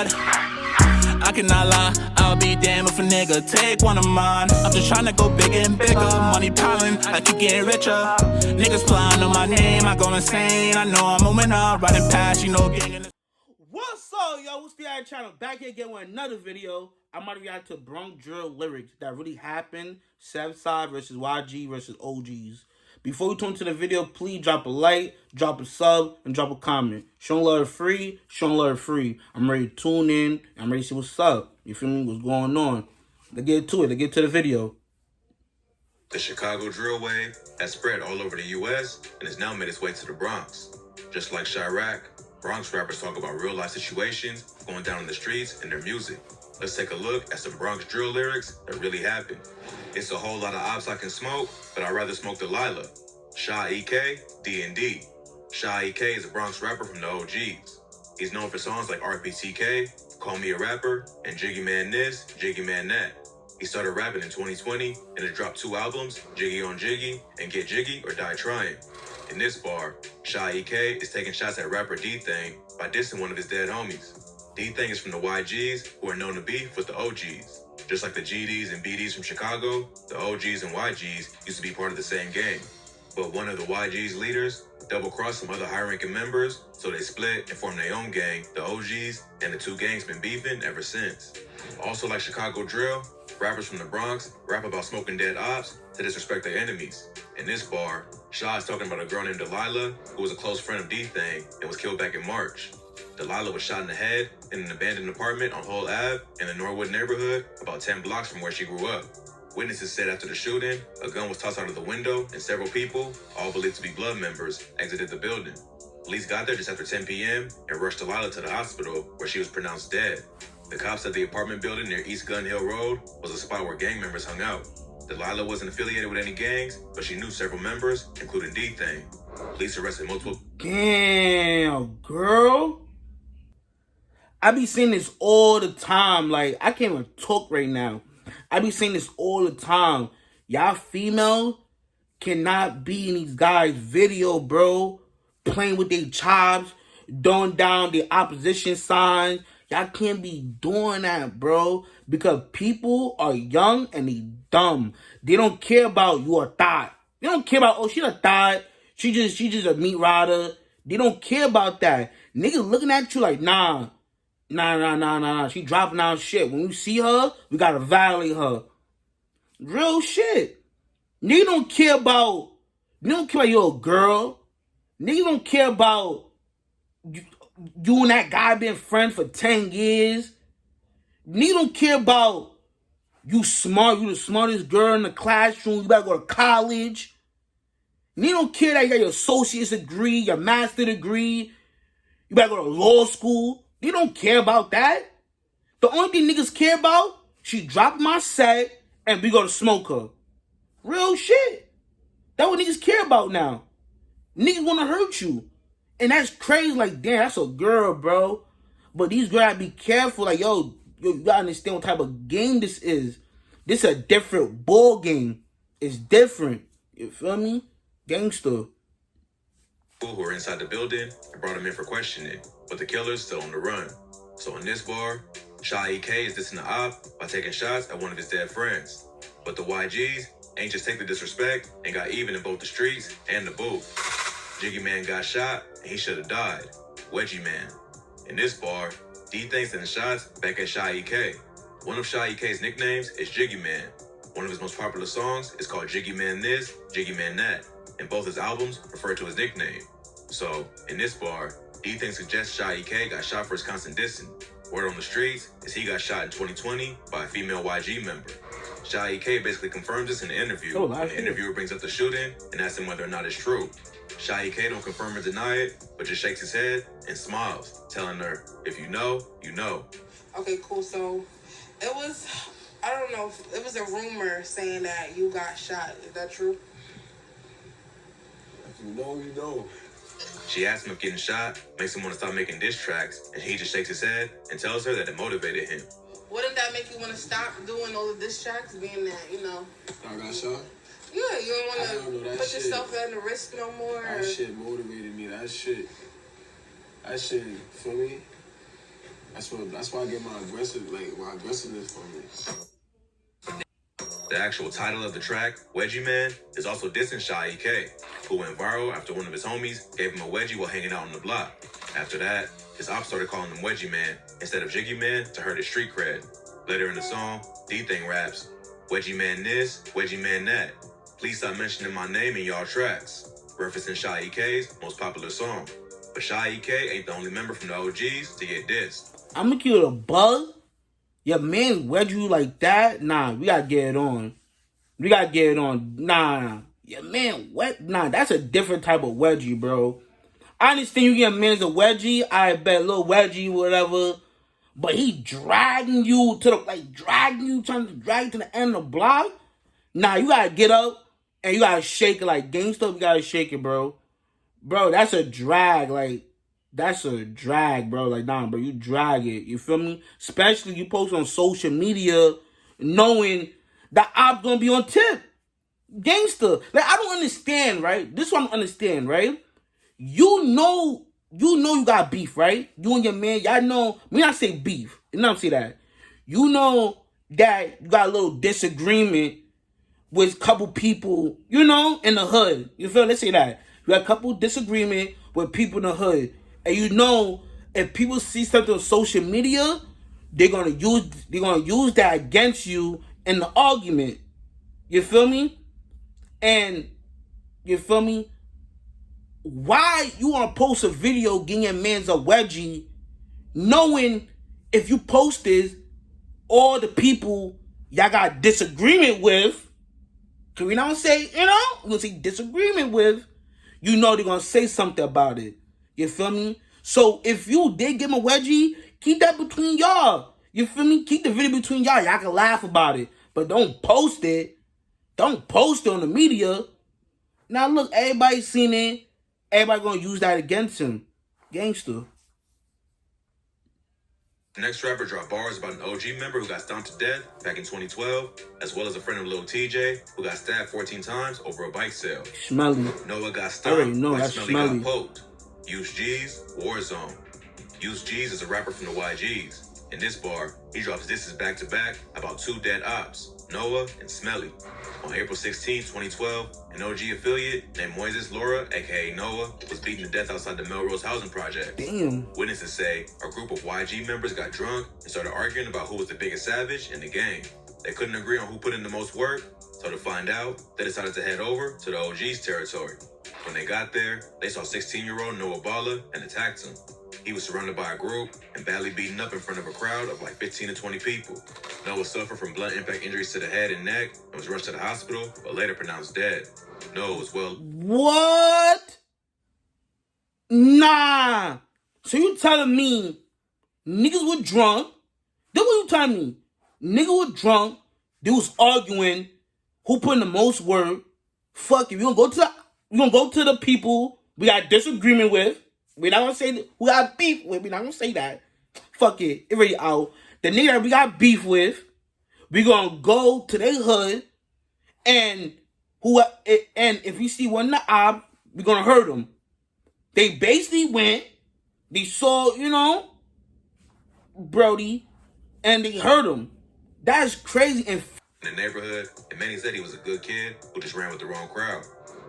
blood. I cannot lie, I'll be damned if a nigga take one of mine. I'm just tryna go bigger and bigger, money piling, I keep getting richer. Niggas flying on my name, I go insane. I know I'm a winner, riding past, you know, gang. What's up, yo? What's the other channel? Back here again with another video. I'm about to react to Bronx drill lyrics that really happened. Sevside versus YG versus OGs. Before we turn to the video, please drop a like, drop a sub, and drop a comment. Showing love free, showing love free. I'm ready to tune in. I'm ready to see what's up. You feel me? What's going on? Let's get to it. Let's get to the video. The Chicago drill wave has spread all over the U.S. and has now made its way to the Bronx. Just like Chirac, Bronx rappers talk about real-life situations going down in the streets in their music. Let's take a look at some Bronx drill lyrics that really happened. It's a whole lot of ops I can smoke, but I'd rather smoke Delilah. Sha EK, D&D. Sha EK is a Bronx rapper from the OGs. He's known for songs like RPTK, Call Me a Rapper, and Jiggy Man This, Jiggy Man That. He started rapping in 2020 and has dropped 2 albums, Jiggy on Jiggy and Get Jiggy or Die Trying. In this bar, Sha EK is taking shots at rapper D-Thing by dissing one of his dead homies. D-Thing is from the YGs, who are known to beef with the OGs. Just like the GDs and BDs from Chicago, the OGs and YGs used to be part of the same gang. But one of the YG's leaders double-crossed some other high-ranking members, so they split and formed their own gang, the OGs, and the 2 gangs been beefing ever since. Also like Chicago drill, rappers from the Bronx rap about smoking dead ops to disrespect their enemies. In this bar, Sha is talking about a girl named Delilah, who was a close friend of D-Thing and was killed back in March. Delilah was shot in the head in an abandoned apartment on Hull Ave in the Norwood neighborhood, about 10 blocks from where she grew up. Witnesses said after the shooting, a gun was tossed out of the window and several people, all believed to be blood members, exited the building. Police got there just after 10 p.m. and rushed Delilah to the hospital where she was pronounced dead. The cops said the apartment building near East Gun Hill Road was a spot where gang members hung out. Delilah wasn't affiliated with any gangs, but she knew several members, including D-Thing. Police arrested multiple... Damn, girl. I be seeing this all the time. Like, I can't even talk right now. I be seeing this all the time. Y'all female cannot be in these guys' video, bro. Playing with their chops, throwing down the opposition signs. Y'all can't be doing that, bro. Because people are young and they dumb. They don't care about you a thought. They don't care about, oh, she a thought. She just a meat rider. They don't care about that. Niggas looking at you like, nah. She dropping out shit. When you see her, we gotta violate her. Real shit. Niggas don't care about your girl. Niggas don't care about you and that guy been friends for 10 years. Niggas don't care about you smart. You the smartest girl in the classroom. You better go to college. Niggas don't care that you got your associate's degree, your master's degree. You better go to law school. They don't care about that. The only thing niggas care about, she dropped my set and we gonna smoke her. Real shit. That's what niggas care about now. Niggas wanna hurt you. And that's crazy. Like, damn, that's a girl, bro. But these girls gotta be careful. Like, yo, you gotta understand what type of game this is. This is a different ball game. It's different. You feel me? Gangster. Who were inside the building and brought him in for questioning, but the killer's still on the run. So in this bar, Sha EK is dissing the op by taking shots at one of his dead friends. But the YGs ain't just take the disrespect and got even in both the streets and the booth. Jiggy Man got shot and he should have died. Wedgie Man. In this bar, D-Thing sending shots back at Sha EK. One of Sha EK's nicknames is Jiggy Man. One of his most popular songs is called Jiggy Man This, Jiggy Man That, and both his albums refer to his nickname. So, in this bar, D-Thing suggests Sha EK got shot for his constant dissing. Word on the streets is he got shot in 2020 by a female YG member. Sha EK basically confirms this in the interview when the interviewer brings up the shooting and asks him whether or not it's true. Sha EK don't confirm or deny it, but just shakes his head and smiles, telling her, if you know, you know. Okay, cool. So, it was, I don't know, it was a rumor saying that you got shot. Is that true? If you know, you know. She asks him if getting shot makes him want to stop making diss tracks, and he just shakes his head and tells her that it motivated him. Wouldn't that make you want to stop doing all of diss tracks, being that, you know? I got shot? Yeah, you don't want to put yourself at the risk no more? That shit motivated me. That shit, feel me? That's why I get my aggressiveness from it. The actual title of the track, Wedgie Man, is also dissing Shy E.K., who went viral after one of his homies gave him a wedgie while hanging out on the block. After that, his ops started calling him Wedgie Man instead of Jiggy Man to hurt his street cred. Later in the song, D-Thing raps, Wedgie Man this, Wedgie Man that. Please stop mentioning my name in y'all tracks, referencing Shy E.K.'s most popular song. But Shy E.K. ain't the only member from the OGs to get dissed. I'm gonna kill a bug. Your man wedge you like that? Nah, we gotta get it on. Nah. Your man nah, that's a different type of wedgie, bro. I understand you get a man's a wedgie. I bet a little wedgie, whatever. But he dragging you to trying to drag you to the end of the block. Nah, you gotta get up and you gotta shake it like gangsta. You gotta shake it, bro. Bro, that's a drag. That's a drag, bro. Nah, bro, you drag it. You feel me? Especially you post on social media knowing that I'm gonna be on tip. Gangster. I don't understand, right? This one I don't understand, right? You know you got beef, right? You and your man, y'all know, me not say beef. You know what I'm saying that. You know that you got a little disagreement with a couple people, in the hood. You feel? Let's say that. You got a couple disagreement with people in the hood. And if people see something on social media, they're gonna use that against you in the argument. You feel me? And you feel me? Why you wanna post a video getting your man's a wedgie, knowing if you post this, all the people y'all got disagreement with, cause we don't say, we're gonna say disagreement with, they're gonna say something about it. You feel me? So if you did give him a wedgie, keep that between y'all. You feel me? Keep the video between y'all. Y'all can laugh about it. But don't post it. Don't post it on the media. Now look, everybody seen it. Everybody gonna use that against him. Gangster. The next rapper dropped bars about an OG member who got stomped to death back in 2012, as well as a friend of Lil TJ who got stabbed 14 times over a bike sale. Smelly. Noah got I stomped already know while that's Smelly Smelly. got poked. Use G's, Warzone. Use G's is a rapper from the YGs. In this bar, he drops disses back to back about two dead ops, Noah and Smelly. On April 16, 2012, an OG affiliate named Moises Laura, aka Noah, was beaten to death outside the Melrose housing project. Damn. Witnesses say a group of YG members got drunk and started arguing about who was the biggest savage in the gang. They couldn't agree on who put in the most work, so to find out, they decided to head over to the OG's territory. When they got there, they saw 16-year-old Noah Balla and attacked him. He was surrounded by a group and badly beaten up in front of a crowd of like 15 to 20 people. Noah suffered from blunt impact injuries to the head and neck and was rushed to the hospital, but later pronounced dead. Noah was well... What? Nah. So you telling me niggas were drunk? Then what you telling me? Niggas were drunk. They was arguing who put in the most work. Fuck it. We gonna go to the people we got disagreement with. We're not gonna say we got beef with. We're not gonna say that. Fuck it. It already out. The nigga that we got beef with, we gonna go to their hood and if we see one in the op, we gonna hurt them. They basically went, they saw, Brody, and they hurt him. That's crazy. And in the neighborhood, and many said he was a good kid who just ran with the wrong crowd.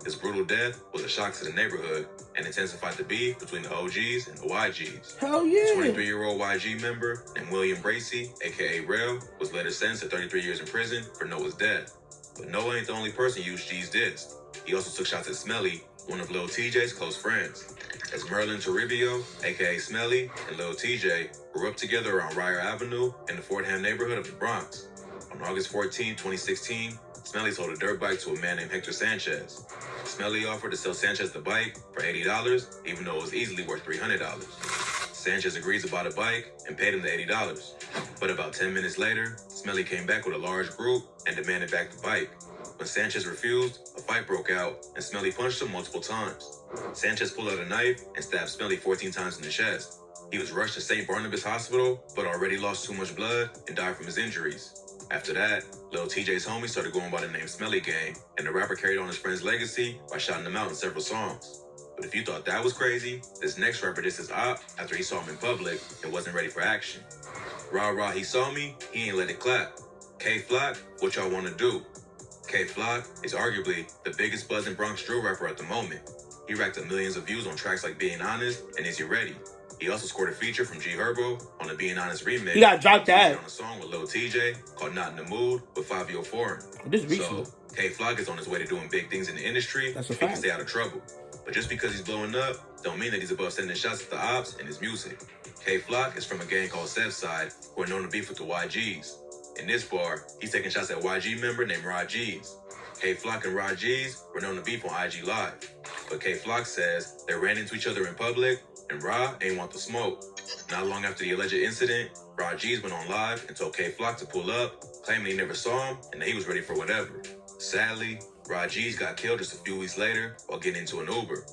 His brutal death was a shock to the neighborhood and intensified the beef between the OGs and the YGs. Hell yeah. The 23-year-old YG member named William Bracey, aka Rail, was later sentenced to 33 years in prison for Noah's death. But Noah ain't the only person UG's dissed. He also took shots at Smelly, one of Lil TJ's close friends. As Merlin Toribio, aka Smelly, and Lil TJ grew up together around Ryer Avenue in the Fordham neighborhood of the Bronx. On August 14, 2016, Smelly sold a dirt bike to a man named Hector Sanchez. Smelly offered to sell Sanchez the bike for $80, even though it was easily worth $300. Sanchez agrees to buy the bike and paid him the $80. But about 10 minutes later, Smelly came back with a large group and demanded back the bike. When Sanchez refused, a fight broke out and Smelly punched him multiple times. Sanchez pulled out a knife and stabbed Smelly 14 times in the chest. He was rushed to St. Barnabas Hospital, but already lost too much blood and died from his injuries. After that, Lil TJ's homies started going by the name Smelly Gang, and the rapper carried on his friend's legacy by shouting them out in several songs. But if you thought that was crazy, this next rapper dissed his op after he saw him in public and wasn't ready for action. Rah rah, he saw me, he ain't let it clap. K Flock, what y'all wanna do? K Flock is arguably the biggest buzzing Bronx drill rapper at the moment. He racked up millions of views on tracks like Being Honest and Is You Ready? He also scored a feature from G Herbo on the Being Honest remix. He got dropped that on a song with Lil TJ called Not in the Mood with Fabio Foreign. This recently. So K Flock is on his way to doing big things in the industry. That's a so he fact. can stay out of trouble. But just because he's blowing up, don't mean that he's above sending shots at the ops and his music. K Flock is from a gang called Sevside, who are known to beef with the YGs. In this bar, he's taking shots at YG member named Rod G's. K Flock and Rod G's were known to beef on IG Live. But K Flock says they ran into each other in public and Rod ain't want the smoke. Not long after the alleged incident, Rod G's went on live and told K Flock to pull up, claiming he never saw him and that he was ready for whatever. Sadly, Rod G's got killed just a few weeks later while getting into an Uber.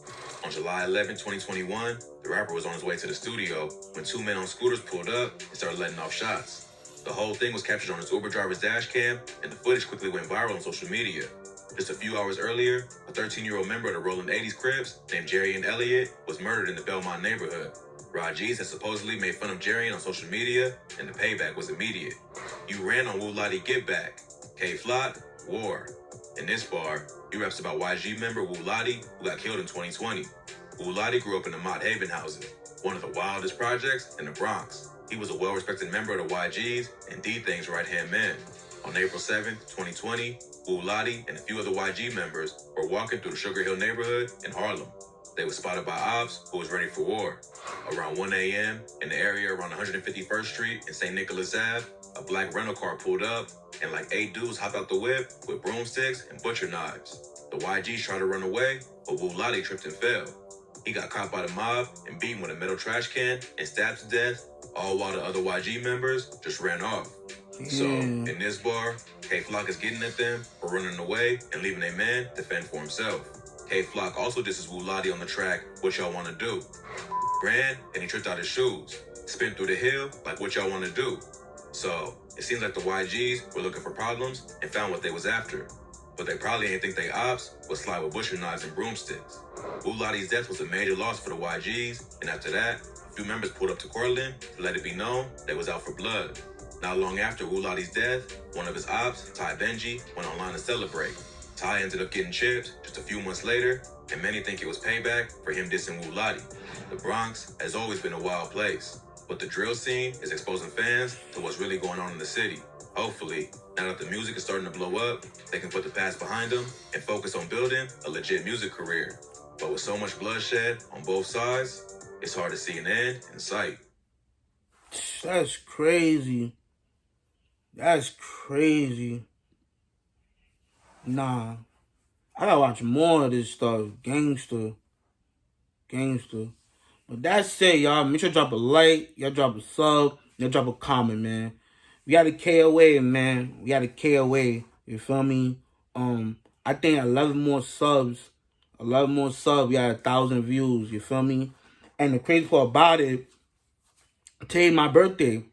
On July 11, 2021, the rapper was on his way to the studio when two men on scooters pulled up and started letting off shots. The whole thing was captured on his Uber driver's dash cam, and the footage quickly went viral on social media. Just a few hours earlier, a 13-year-old member of the Rolling 80s Crips named Jerry and Elliott was murdered in the Belmont neighborhood. Rod G's had supposedly made fun of Jerry on social media, and the payback was immediate. You ran on Wu Lottie Get Back. K Flock, War. In this bar, he raps about YG member Wu Lottie, who got killed in 2020. Wu Lottie grew up in the Mott Haven housing, one of the wildest projects in the Bronx. He was a well-respected member of the YGs and D-Thing's right-hand man. On April 7, 2020, Wu Lottie and a few other YG members were walking through the Sugar Hill neighborhood in Harlem. They were spotted by ops who was ready for war. Around 1 a.m., in the area around 151st Street and St. Nicholas Ave, a black rental car pulled up, and like 8 dudes hopped out the whip with broomsticks and butcher knives. The YGs tried to run away, but Wu Lottie tripped and fell. He got caught by the mob and beaten with a metal trash can and stabbed to death, all while the other YG members just ran off. So, in this bar, K Flock is getting at them for running away and leaving a man to fend for himself. K Flock also disses Wu Lottie on the track, What Y'all Wanna Do? Ran, and he tripped out his shoes. Spin through the hill, like what y'all wanna do? So, it seems like the YGs were looking for problems and found what they was after. But they probably ain't think they ops would slide with butcher knives and broomsticks. Wu Lottie's death was a major loss for the YGs, and after that, a few members pulled up to Cortland to let it be known they was out for blood. Not long after Wu Lottie's death, one of his ops, Ty Benji, went online to celebrate. Ty ended up getting chipped just a few months later, and many think it was payback for him dissing Wu Lottie. The Bronx has always been a wild place, but the drill scene is exposing fans to what's really going on in the city. Hopefully, now that the music is starting to blow up, they can put the past behind them and focus on building a legit music career. But with so much bloodshed on both sides, it's hard to see an end in sight. That's crazy. That's crazy. Nah. I gotta watch more of this stuff. Gangster. But that's it, y'all. Make sure to drop a like, y'all drop a sub, y'all drop a comment, man. We got a KOA, man. We got a KOA. You feel me? I think 11 more subs. We got 1,000 views. You feel me? And the crazy part about it, today's my birthday.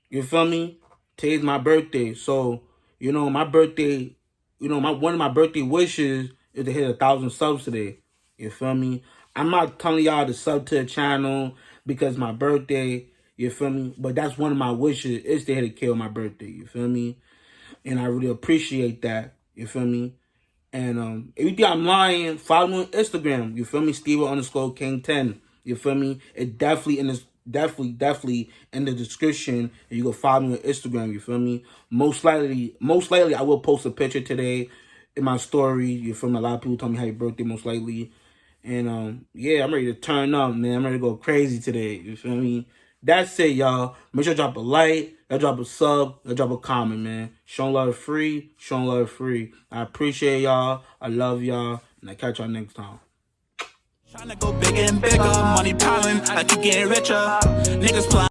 You feel me? Today's my birthday. So, my birthday, one of my birthday wishes is to hit 1,000 subs today. You feel me? I'm not telling y'all to sub to the channel because my birthday, you feel me? But that's one of my wishes is to hit a K on my birthday, you feel me? And I really appreciate that, you feel me? And if you think I'm lying, follow me on Instagram, you feel me? Steve_King10, you feel me? It definitely in this definitely in the description, and you can follow me on Instagram, you feel me? Most likely I will post a picture today in my story, you feel me? A lot of people tell me happy birthday, most likely. And, yeah, I'm ready to turn up, man. I'm ready to go crazy today. You feel me? That's it, y'all. Make sure to drop a like, y'all drop a sub, y'all drop a comment, man. Showing love free. I appreciate y'all. I love y'all. And I catch y'all next time. Tryna go bigger and bigger, money piling, I keep getting richer. Niggas flying.